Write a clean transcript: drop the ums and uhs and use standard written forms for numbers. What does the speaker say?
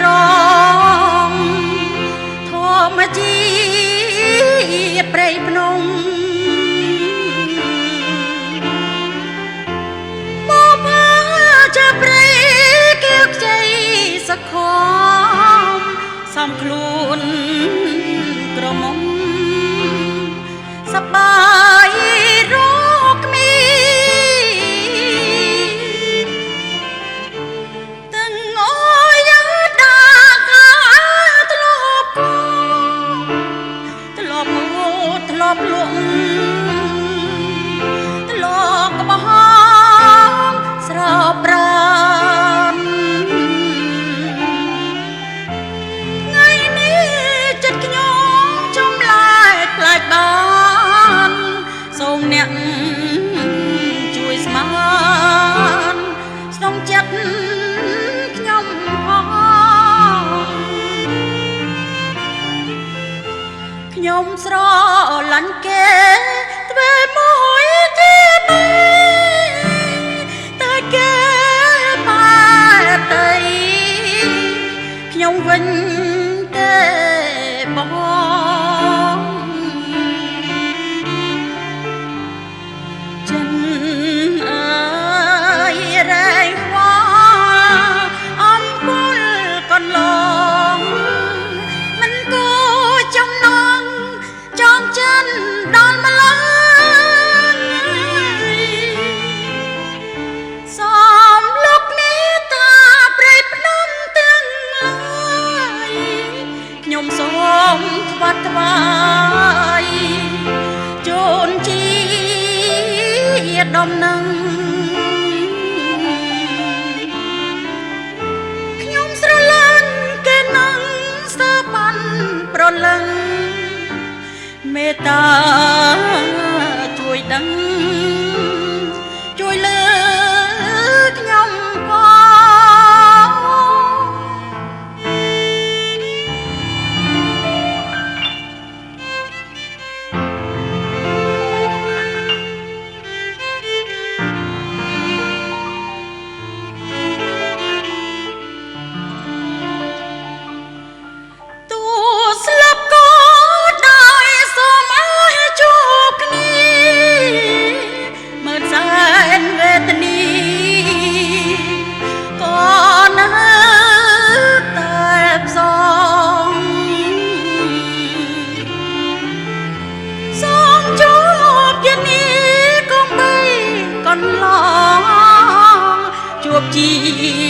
រងធម្មជាតិព្រៃភ្នំមកផើជាព្រៃកៀវខ្ចីសខំសំខ្លួនក្រមុំសបាយរកមានទាំងអយដាកាធ្លាប់ធ្លាប់ធ្លាប់លក់ធ្លាប់ក្បោងស្រោបប្រានថ្ងៃនេះចិត្តខ្ញុំចំឡាយផ្លាច់បានសូមអ្នកជួយស្មានស្នងចិត្តខ្ញុំផងខ្ញុំស្រឡាញ់គេទ្វេមួយទៀតតែគេបែបតីខ្ញុំវិញទេបងចិនអើយរែងខ្វល់អំពលកន្លងមិនគួរចំណងចងចិនដល់ម្ល៉េះសំលោកនេះតាព្រៃភ្នំទាំងឡាយខ្ញុំសូមថ្វាត់ថ្វាយជូនជាដំណឹងខ្ញុំស្រឡាញ់គេនឹងស្ទើបានប្រលឹងមេត្តាជួយដឹងជួយលើខ្ញុំផងជួបជា